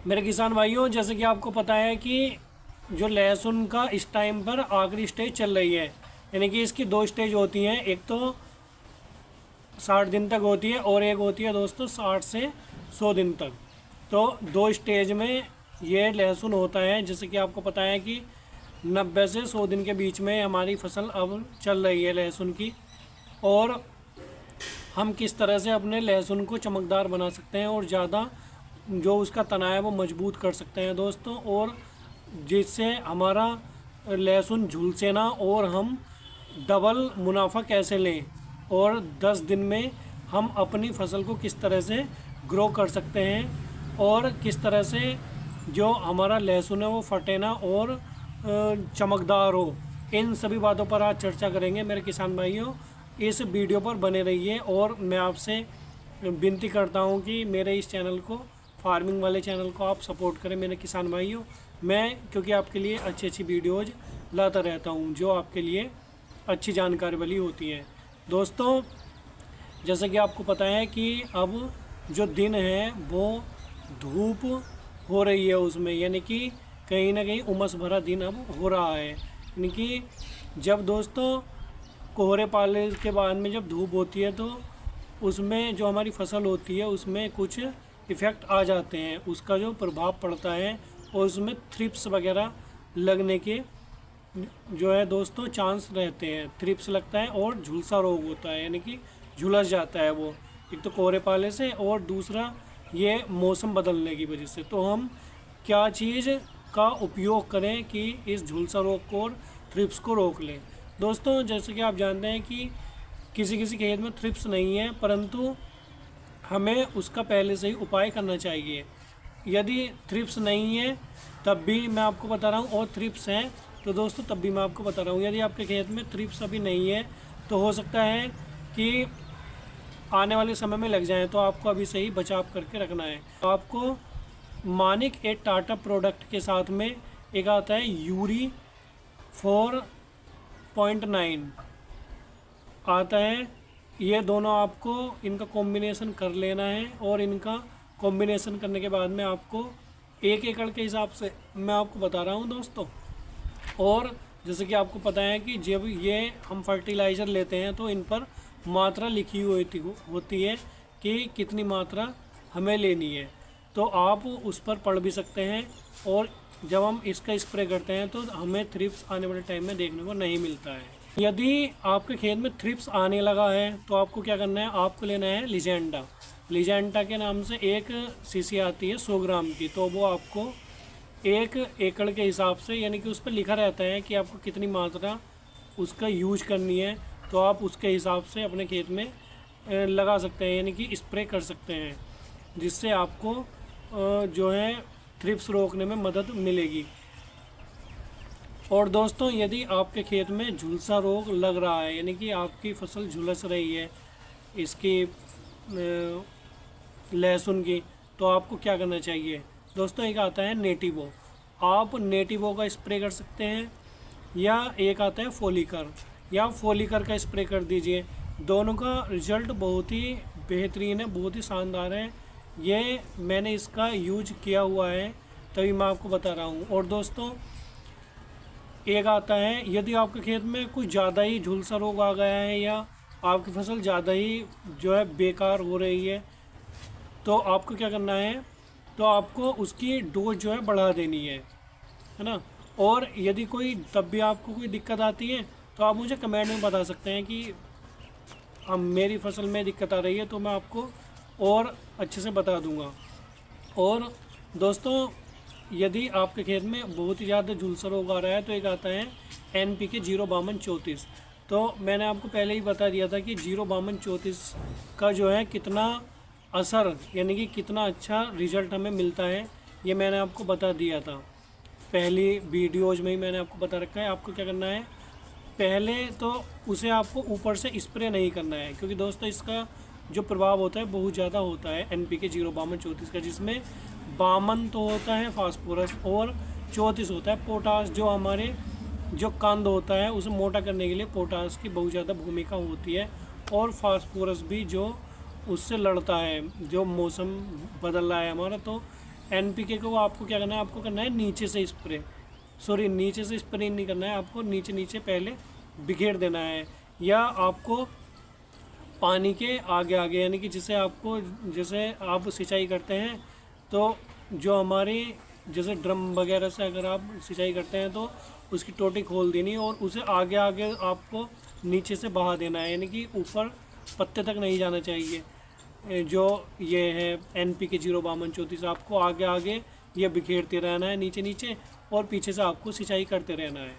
मेरे किसान भाइयों, जैसे कि आपको पता है कि जो लहसुन का इस टाइम पर आखिरी स्टेज चल रही है, यानी कि इसकी दो स्टेज होती हैं। एक तो 60 दिन तक होती है और एक होती है दोस्तों 60 से 100 दिन तक। तो दो स्टेज में ये लहसुन होता है। जैसे कि आपको पता है कि 90 से 100 दिन के बीच में हमारी फसल अब चल रही है लहसुन की। और हम किस तरह से अपने लहसुन को चमकदार बना सकते हैं और ज़्यादा जो उसका तना है वो मजबूत कर सकते हैं दोस्तों, और जिससे हमारा लहसुन झुलसे ना, और हम डबल मुनाफा कैसे लें, और 10 दिन में हम अपनी फसल को किस तरह से ग्रो कर सकते हैं, और किस तरह से जो हमारा लहसुन है वो फटे ना और चमकदार हो। इन सभी बातों पर आज चर्चा करेंगे मेरे किसान भाइयों। इस वीडियो पर बने रहिए और मैं आपसे विनती करता हूं कि मेरे इस चैनल को, फार्मिंग वाले चैनल को आप सपोर्ट करें मेरे किसान भाइयों। मैं क्योंकि आपके लिए अच्छी अच्छी वीडियोज़ लाता रहता हूं जो आपके लिए अच्छी जानकारी वाली होती हैं। दोस्तों, जैसे कि आपको पता है कि अब जो दिन है वो धूप हो रही है उसमें, यानी कि कहीं ना कहीं उमस भरा दिन अब हो रहा है। यानी कि जब दोस्तों कोहरे पाले के बाद में जब धूप होती है तो उसमें जो हमारी फसल होती है उसमें कुछ इफ़ेक्ट आ जाते हैं, उसका जो प्रभाव पड़ता है, और उसमें थ्रिप्स वगैरह लगने के जो है दोस्तों चांस रहते हैं। थ्रिप्स लगता है और झुलसा रोग होता है, यानी कि झुलस जाता है वो, एक तो कोहरे पाले से और दूसरा ये मौसम बदलने की वजह से। तो हम क्या चीज़ का उपयोग करें कि इस झुलसा रोग को और थ्रिप्स को रोक लें। दोस्तों, जैसे कि आप जानते हैं कि किसी किसी खेत में थ्रिप्स नहीं है, परंतु हमें उसका पहले से ही उपाय करना चाहिए। यदि थ्रिप्स नहीं है तब भी मैं आपको बता रहा हूँ, और थ्रिप्स हैं तो दोस्तों तब भी मैं आपको बता रहा हूँ। यदि आपके खेत में थ्रिप्स अभी नहीं है तो हो सकता है कि आने वाले समय में लग जाए, तो आपको अभी से ही बचाव करके रखना है। तो आपको मानिक एक टाटा प्रोडक्ट के साथ में एक आता है यूरी 4.9 आता है। ये दोनों आपको इनका कॉम्बिनेशन कर लेना है, और इनका कॉम्बिनेशन करने के बाद में आपको 1 एकड़ के हिसाब से मैं आपको बता रहा हूँ दोस्तों। और जैसे कि आपको पता है कि जब ये हम फर्टिलाइज़र लेते हैं तो इन पर मात्रा लिखी हुई होती है कि कितनी मात्रा हमें लेनी है, तो आप उस पर पढ़ भी सकते हैं। और जब हम इसका स्प्रे करते हैं तो हमें थ्रिप्स आने वाले टाइम में देखने को नहीं मिलता है। यदि आपके खेत में थ्रिप्स आने लगा है तो आपको क्या करना है, आपको लेना है लिजेंडा। लिजेंडा के नाम से एक शीशी आती है 100 ग्राम की, तो वो आपको 1 एकड़ के हिसाब से, यानी कि उस पर लिखा रहता है कि आपको कितनी मात्रा उसका यूज करनी है, तो आप उसके हिसाब से अपने खेत में लगा सकते हैं, यानी कि स्प्रे कर सकते हैं, जिससे आपको जो है थ्रिप्स रोकने में मदद मिलेगी। और दोस्तों, यदि आपके खेत में झुलसा रोग लग रहा है, यानी कि आपकी फसल झुलस रही है इसकी लहसुन की, तो आपको क्या करना चाहिए दोस्तों, एक आता है नेटिवो। आप नेटिवो का स्प्रे कर सकते हैं, या एक आता है फोलिकर, या फोलिकर का स्प्रे कर दीजिए। दोनों का रिज़ल्ट बहुत ही बेहतरीन है, बहुत ही शानदार है। ये मैंने इसका यूज किया हुआ है तभी मैं आपको बता रहा हूँ। और दोस्तों, एक आता है यदि आपके खेत में कुछ ज़्यादा ही झुलसा रोग आ गया है, या आपकी फसल ज़्यादा ही जो है बेकार हो रही है, तो आपको क्या करना है, तो आपको उसकी डोज जो है बढ़ा देनी है ना। और यदि कोई तब भी आपको कोई दिक्कत आती है तो आप मुझे कमेंट में बता सकते हैं कि अब मेरी फसल में दिक्कत आ रही है, तो मैं आपको और अच्छे से बता दूंगा। और दोस्तों, यदि आपके खेत में बहुत ही ज़्यादा झुलसा रोग आ रहा है तो एक आता है NPK 05234। तो मैंने आपको पहले ही बता दिया था कि 05234 का जो है कितना असर, यानी कि कितना अच्छा रिज़ल्ट हमें मिलता है, ये मैंने आपको बता दिया था पहली वीडियोज़ में ही, मैंने आपको बता रखा है। आपको क्या करना है, पहले तो उसे आपको ऊपर से स्प्रे नहीं करना है, क्योंकि दोस्तों इसका जो प्रभाव होता है बहुत ज़्यादा होता है NPK 05234 का, जिसमें 52 तो होता है फास्फोरस और 34 होता है पोटास। जो हमारे जो कंद होता है उसे मोटा करने के लिए पोटास की बहुत ज़्यादा भूमिका होती है, और फास्फोरस भी जो उससे लड़ता है, जो मौसम बदल रहा है हमारा, तो NPK को आपको क्या करना है, आपको करना है नीचे से स्प्रे, सॉरी नीचे से स्प्रे नहीं करना है, आपको नीचे नीचे पहले बिखेर देना है, या आपको पानी के आगे आगे, यानी कि जिसे आपको, जैसे आप सिंचाई करते हैं तो जो हमारी जैसे ड्रम वगैरह से अगर आप सिंचाई करते हैं तो उसकी टोटी खोल देनी और उसे आगे आगे आपको नीचे से बहा देना है, यानी कि ऊपर पत्ते तक नहीं जाना चाहिए। जो ये है NPK 05234, आपको आगे आगे ये बिखेरते रहना है नीचे नीचे, और पीछे से आपको सिंचाई करते रहना है।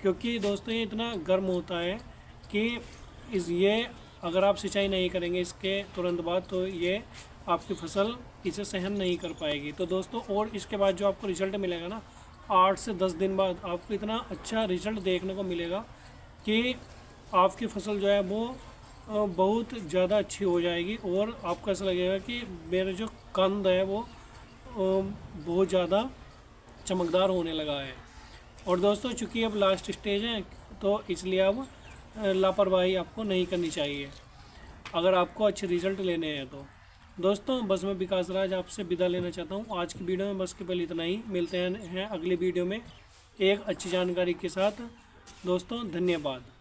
क्योंकि दोस्तों ये इतना गर्म होता है कि ये अगर आप सिंचाई नहीं करेंगे इसके तुरंत बाद तो ये आपकी फसल इसे सहन नहीं कर पाएगी। तो दोस्तों और इसके बाद जो आपको रिज़ल्ट मिलेगा ना, 8 से 10 दिन बाद आपको इतना अच्छा रिज़ल्ट देखने को मिलेगा कि आपकी फसल जो है वो बहुत ज़्यादा अच्छी हो जाएगी, और आपको ऐसा लगेगा कि मेरा जो कंद है वो बहुत ज़्यादा चमकदार होने लगा है। और दोस्तों चूँकि अब लास्ट स्टेज है तो इसलिए अब लापरवाही आपको नहीं करनी चाहिए अगर आपको अच्छे रिज़ल्ट लेने हैं तो। दोस्तों बस मैं विकास राज आपसे विदा लेना चाहता हूँ आज की वीडियो में, बस केवल इतना ही। मिलते हैं अगली वीडियो में एक अच्छी जानकारी के साथ। दोस्तों धन्यवाद।